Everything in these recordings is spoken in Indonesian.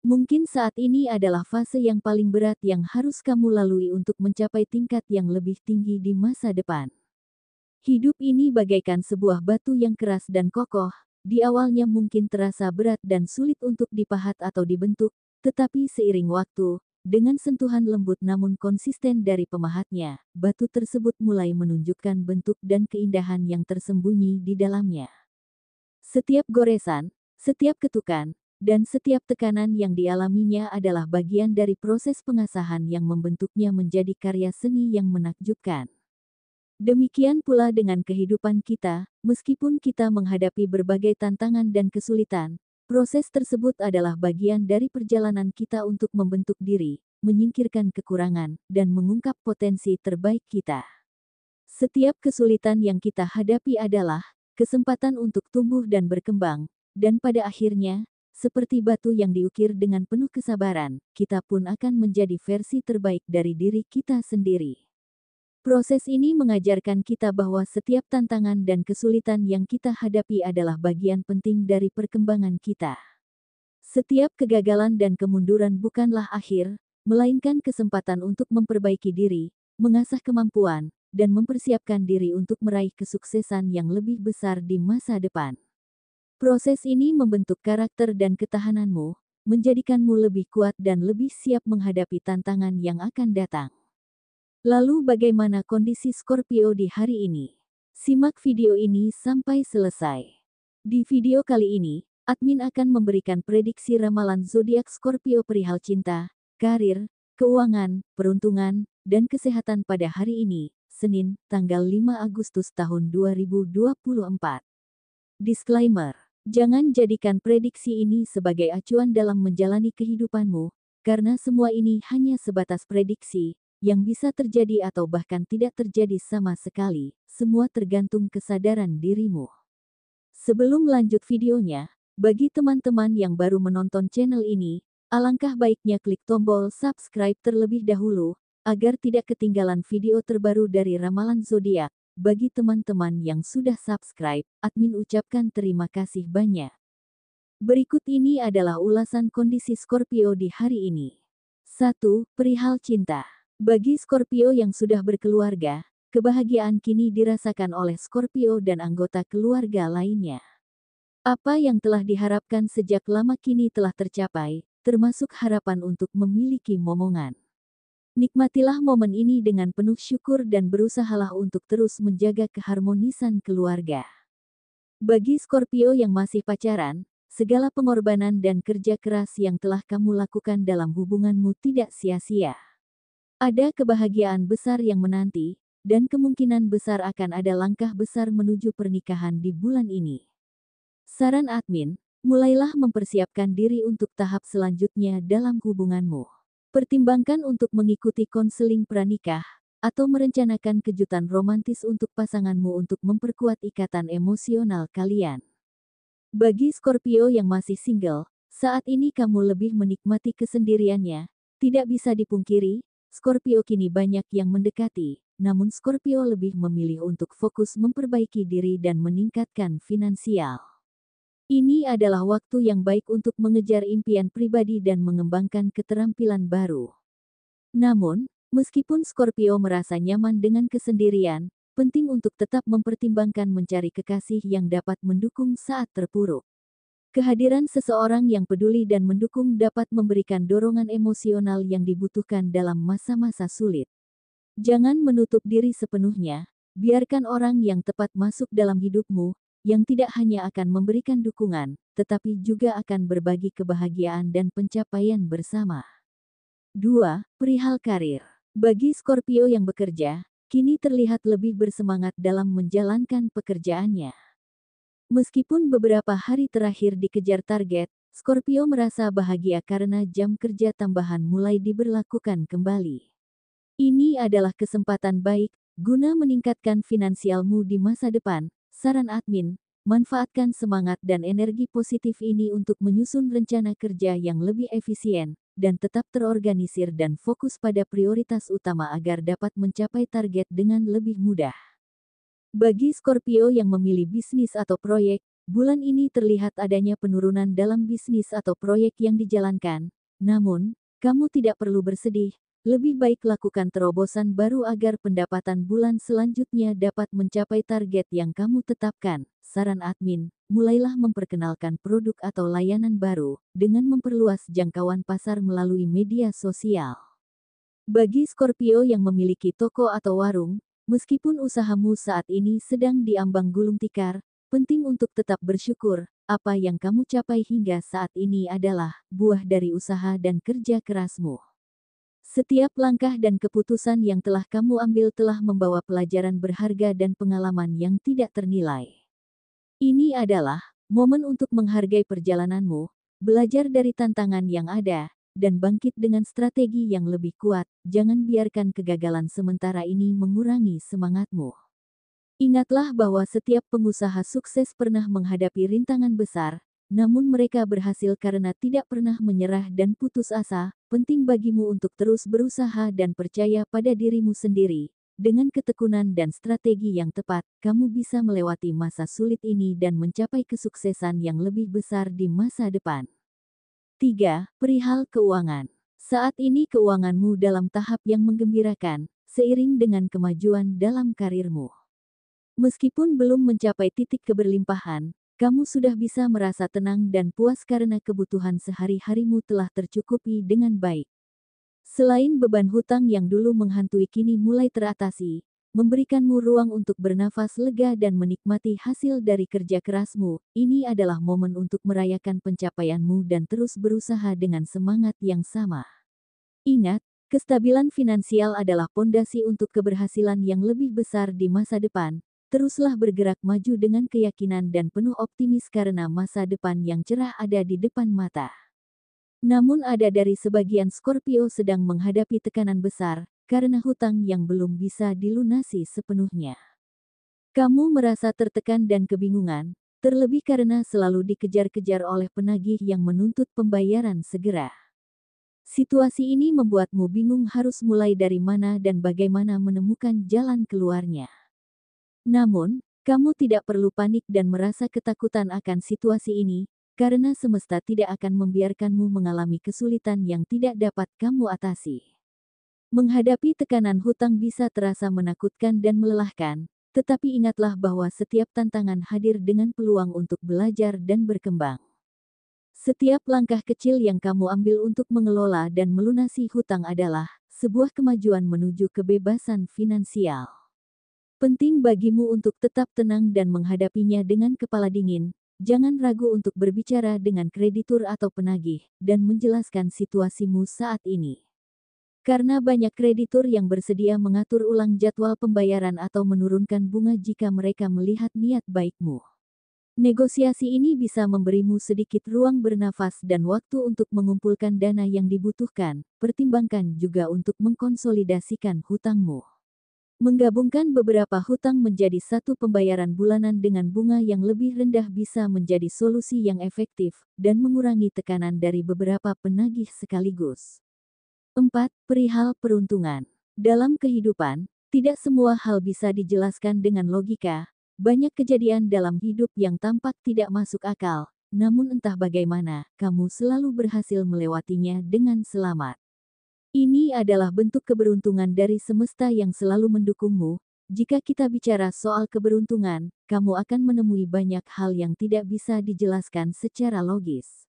Mungkin saat ini adalah fase yang paling berat yang harus kamu lalui untuk mencapai tingkat yang lebih tinggi di masa depan. Hidup ini bagaikan sebuah batu yang keras dan kokoh, di awalnya mungkin terasa berat dan sulit untuk dipahat atau dibentuk, tetapi seiring waktu, dengan sentuhan lembut namun konsisten dari pemahatnya, batu tersebut mulai menunjukkan bentuk dan keindahan yang tersembunyi di dalamnya. Setiap goresan, setiap ketukan, dan setiap tekanan yang dialaminya adalah bagian dari proses pengasahan yang membentuknya menjadi karya seni yang menakjubkan. Demikian pula dengan kehidupan kita, meskipun kita menghadapi berbagai tantangan dan kesulitan, proses tersebut adalah bagian dari perjalanan kita untuk membentuk diri, menyingkirkan kekurangan, dan mengungkap potensi terbaik kita. Setiap kesulitan yang kita hadapi adalah kesempatan untuk tumbuh dan berkembang, dan pada akhirnya, seperti batu yang diukir dengan penuh kesabaran, kita pun akan menjadi versi terbaik dari diri kita sendiri. Proses ini mengajarkan kita bahwa setiap tantangan dan kesulitan yang kita hadapi adalah bagian penting dari perkembangan kita. Setiap kegagalan dan kemunduran bukanlah akhir, melainkan kesempatan untuk memperbaiki diri, mengasah kemampuan, dan mempersiapkan diri untuk meraih kesuksesan yang lebih besar di masa depan. Proses ini membentuk karakter dan ketahananmu, menjadikanmu lebih kuat dan lebih siap menghadapi tantangan yang akan datang. Lalu bagaimana kondisi Scorpio di hari ini? Simak video ini sampai selesai. Di video kali ini, admin akan memberikan prediksi ramalan zodiak Scorpio perihal cinta, karir, keuangan, peruntungan, dan kesehatan pada hari ini, Senin, tanggal 5 Agustus tahun 2024. Disclaimer: jangan jadikan prediksi ini sebagai acuan dalam menjalani kehidupanmu, karena semua ini hanya sebatas prediksi yang bisa terjadi atau bahkan tidak terjadi sama sekali, semua tergantung kesadaran dirimu. Sebelum lanjut videonya, bagi teman-teman yang baru menonton channel ini, alangkah baiknya klik tombol subscribe terlebih dahulu, agar tidak ketinggalan video terbaru dari ramalan zodiak. Bagi teman-teman yang sudah subscribe, admin ucapkan terima kasih banyak. Berikut ini adalah ulasan kondisi Scorpio di hari ini. 1. Perihal cinta. Bagi Scorpio yang sudah berkeluarga, kebahagiaan kini dirasakan oleh Scorpio dan anggota keluarga lainnya. Apa yang telah diharapkan sejak lama kini telah tercapai, termasuk harapan untuk memiliki momongan. Nikmatilah momen ini dengan penuh syukur dan berusahalah untuk terus menjaga keharmonisan keluarga. Bagi Scorpio yang masih pacaran, segala pengorbanan dan kerja keras yang telah kamu lakukan dalam hubunganmu tidak sia-sia. Ada kebahagiaan besar yang menanti, dan kemungkinan besar akan ada langkah besar menuju pernikahan di bulan ini. Saran admin, mulailah mempersiapkan diri untuk tahap selanjutnya dalam hubunganmu. Pertimbangkan untuk mengikuti konseling pranikah, atau merencanakan kejutan romantis untuk pasanganmu untuk memperkuat ikatan emosional kalian. Bagi Scorpio yang masih single, saat ini kamu lebih menikmati kesendiriannya. Tidak bisa dipungkiri, Scorpio kini banyak yang mendekati, namun Scorpio lebih memilih untuk fokus memperbaiki diri dan meningkatkan finansial. Ini adalah waktu yang baik untuk mengejar impian pribadi dan mengembangkan keterampilan baru. Namun, meskipun Scorpio merasa nyaman dengan kesendirian, penting untuk tetap mempertimbangkan mencari kekasih yang dapat mendukung saat terpuruk. Kehadiran seseorang yang peduli dan mendukung dapat memberikan dorongan emosional yang dibutuhkan dalam masa-masa sulit. Jangan menutup diri sepenuhnya, biarkan orang yang tepat masuk dalam hidupmu, yang tidak hanya akan memberikan dukungan, tetapi juga akan berbagi kebahagiaan dan pencapaian bersama. 2. Perihal karir. Bagi Scorpio yang bekerja, kini terlihat lebih bersemangat dalam menjalankan pekerjaannya. Meskipun beberapa hari terakhir dikejar target, Scorpio merasa bahagia karena jam kerja tambahan mulai diberlakukan kembali. Ini adalah kesempatan baik, guna meningkatkan finansialmu di masa depan. Saran admin, manfaatkan semangat dan energi positif ini untuk menyusun rencana kerja yang lebih efisien, dan tetap terorganisir dan fokus pada prioritas utama agar dapat mencapai target dengan lebih mudah. Bagi Scorpio yang memilih bisnis atau proyek, bulan ini terlihat adanya penurunan dalam bisnis atau proyek yang dijalankan, Namun, kamu tidak perlu bersedih. Lebih baik lakukan terobosan baru agar pendapatan bulan selanjutnya dapat mencapai target yang kamu tetapkan. Saran admin, mulailah memperkenalkan produk atau layanan baru dengan memperluas jangkauan pasar melalui media sosial. Bagi Scorpio yang memiliki toko atau warung, meskipun usahamu saat ini sedang diambang gulung tikar, penting untuk tetap bersyukur. Apa yang kamu capai hingga saat ini adalah buah dari usaha dan kerja kerasmu. Setiap langkah dan keputusan yang telah kamu ambil telah membawa pelajaran berharga dan pengalaman yang tidak ternilai. Ini adalah momen untuk menghargai perjalananmu, belajar dari tantangan yang ada, dan bangkit dengan strategi yang lebih kuat. Jangan biarkan kegagalan sementara ini mengurangi semangatmu. Ingatlah bahwa setiap pengusaha sukses pernah menghadapi rintangan besar, namun mereka berhasil karena tidak pernah menyerah dan putus asa. Penting bagimu untuk terus berusaha dan percaya pada dirimu sendiri. Dengan ketekunan dan strategi yang tepat, kamu bisa melewati masa sulit ini dan mencapai kesuksesan yang lebih besar di masa depan. 3. Perihal keuangan. Saat ini keuanganmu dalam tahap yang menggembirakan, seiring dengan kemajuan dalam karirmu. Meskipun belum mencapai titik keberlimpahan, kamu sudah bisa merasa tenang dan puas karena kebutuhan sehari-harimu telah tercukupi dengan baik. Selain beban hutang yang dulu menghantui kini mulai teratasi, memberikanmu ruang untuk bernafas lega dan menikmati hasil dari kerja kerasmu. Ini adalah momen untuk merayakan pencapaianmu dan terus berusaha dengan semangat yang sama. Ingat, kestabilan finansial adalah pondasi untuk keberhasilan yang lebih besar di masa depan. Teruslah bergerak maju dengan keyakinan dan penuh optimis karena masa depan yang cerah ada di depan mata. Namun ada dari sebagian Scorpio sedang menghadapi tekanan besar, karena hutang yang belum bisa dilunasi sepenuhnya. Kamu merasa tertekan dan kebingungan, terlebih karena selalu dikejar-kejar oleh penagih yang menuntut pembayaran segera. Situasi ini membuatmu bingung harus mulai dari mana dan bagaimana menemukan jalan keluarnya. Namun, kamu tidak perlu panik dan merasa ketakutan akan situasi ini, karena semesta tidak akan membiarkanmu mengalami kesulitan yang tidak dapat kamu atasi. Menghadapi tekanan hutang bisa terasa menakutkan dan melelahkan, tetapi ingatlah bahwa setiap tantangan hadir dengan peluang untuk belajar dan berkembang. Setiap langkah kecil yang kamu ambil untuk mengelola dan melunasi hutang adalah sebuah kemajuan menuju kebebasan finansial. Penting bagimu untuk tetap tenang dan menghadapinya dengan kepala dingin. Jangan ragu untuk berbicara dengan kreditur atau penagih, dan menjelaskan situasimu saat ini. Karena banyak kreditur yang bersedia mengatur ulang jadwal pembayaran atau menurunkan bunga jika mereka melihat niat baikmu. Negosiasi ini bisa memberimu sedikit ruang bernafas dan waktu untuk mengumpulkan dana yang dibutuhkan. Pertimbangkan juga untuk mengkonsolidasikan hutangmu. Menggabungkan beberapa hutang menjadi satu pembayaran bulanan dengan bunga yang lebih rendah bisa menjadi solusi yang efektif dan mengurangi tekanan dari beberapa penagih sekaligus. 4. Perihal peruntungan. Dalam kehidupan, tidak semua hal bisa dijelaskan dengan logika. Banyak kejadian dalam hidup yang tampak tidak masuk akal, namun entah bagaimana, kamu selalu berhasil melewatinya dengan selamat. Ini adalah bentuk keberuntungan dari semesta yang selalu mendukungmu. Jika kita bicara soal keberuntungan, kamu akan menemui banyak hal yang tidak bisa dijelaskan secara logis.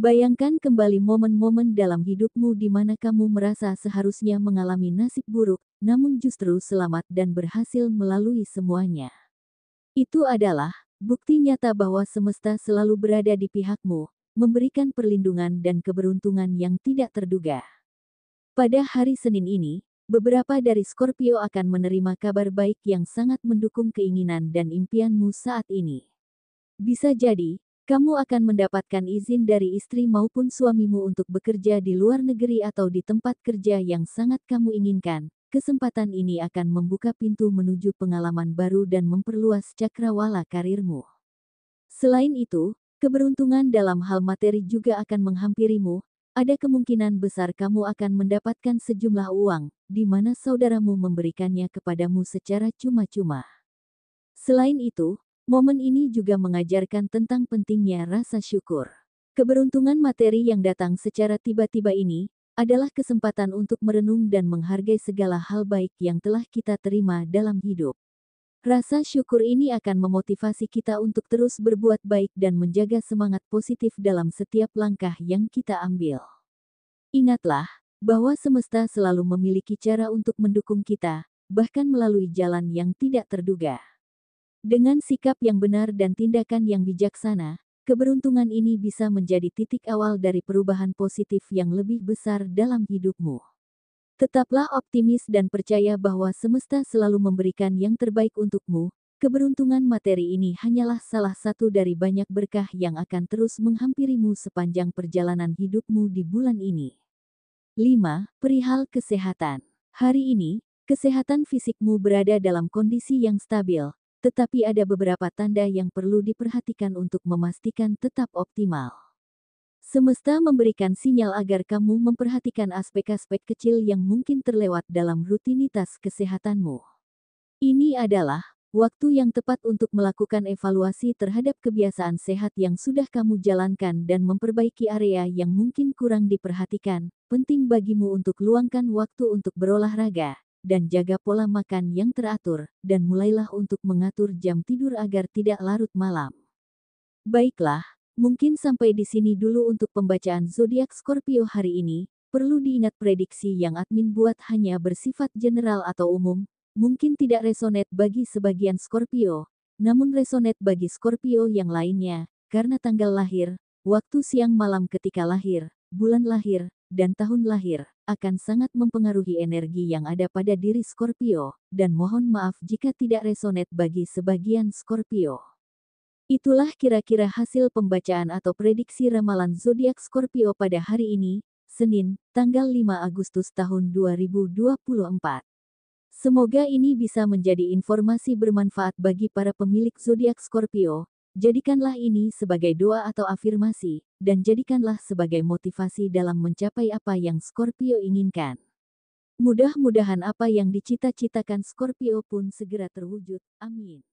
Bayangkan kembali momen-momen dalam hidupmu di mana kamu merasa seharusnya mengalami nasib buruk, namun justru selamat dan berhasil melalui semuanya. Itu adalah bukti nyata bahwa semesta selalu berada di pihakmu, memberikan perlindungan dan keberuntungan yang tidak terduga. Pada hari Senin ini, beberapa dari Scorpio akan menerima kabar baik yang sangat mendukung keinginan dan impianmu saat ini. Bisa jadi, kamu akan mendapatkan izin dari istri maupun suamimu untuk bekerja di luar negeri atau di tempat kerja yang sangat kamu inginkan. Kesempatan ini akan membuka pintu menuju pengalaman baru dan memperluas cakrawala karirmu. Selain itu, keberuntungan dalam hal materi juga akan menghampirimu. Ada kemungkinan besar kamu akan mendapatkan sejumlah uang, di mana saudaramu memberikannya kepadamu secara cuma-cuma. Selain itu, momen ini juga mengajarkan tentang pentingnya rasa syukur. Keberuntungan materi yang datang secara tiba-tiba ini adalah kesempatan untuk merenung dan menghargai segala hal baik yang telah kita terima dalam hidup. Rasa syukur ini akan memotivasi kita untuk terus berbuat baik dan menjaga semangat positif dalam setiap langkah yang kita ambil. Ingatlah bahwa semesta selalu memiliki cara untuk mendukung kita, bahkan melalui jalan yang tidak terduga. Dengan sikap yang benar dan tindakan yang bijaksana, keberuntungan ini bisa menjadi titik awal dari perubahan positif yang lebih besar dalam hidupmu. Tetaplah optimis dan percaya bahwa semesta selalu memberikan yang terbaik untukmu. Keberuntungan materi ini hanyalah salah satu dari banyak berkah yang akan terus menghampirimu sepanjang perjalanan hidupmu di bulan ini. 5. Perihal kesehatan. Hari ini, kesehatan fisikmu berada dalam kondisi yang stabil, tetapi ada beberapa tanda yang perlu diperhatikan untuk memastikan tetap optimal. Semesta memberikan sinyal agar kamu memperhatikan aspek-aspek kecil yang mungkin terlewat dalam rutinitas kesehatanmu. Ini adalah waktu yang tepat untuk melakukan evaluasi terhadap kebiasaan sehat yang sudah kamu jalankan dan memperbaiki area yang mungkin kurang diperhatikan. Penting bagimu untuk luangkan waktu untuk berolahraga dan jaga pola makan yang teratur, dan mulailah untuk mengatur jam tidur agar tidak larut malam. Baiklah, mungkin sampai di sini dulu untuk pembacaan zodiak Scorpio hari ini. Perlu diingat prediksi yang admin buat hanya bersifat general atau umum, mungkin tidak resonate bagi sebagian Scorpio, namun resonate bagi Scorpio yang lainnya, karena tanggal lahir, waktu siang malam ketika lahir, bulan lahir, dan tahun lahir akan sangat mempengaruhi energi yang ada pada diri Scorpio, dan mohon maaf jika tidak resonate bagi sebagian Scorpio. Itulah kira-kira hasil pembacaan atau prediksi ramalan zodiak Scorpio pada hari ini, Senin, tanggal 5 Agustus tahun 2024. Semoga ini bisa menjadi informasi bermanfaat bagi para pemilik zodiak Scorpio. Jadikanlah ini sebagai doa atau afirmasi, dan jadikanlah sebagai motivasi dalam mencapai apa yang Scorpio inginkan. Mudah-mudahan apa yang dicita-citakan Scorpio pun segera terwujud. Amin.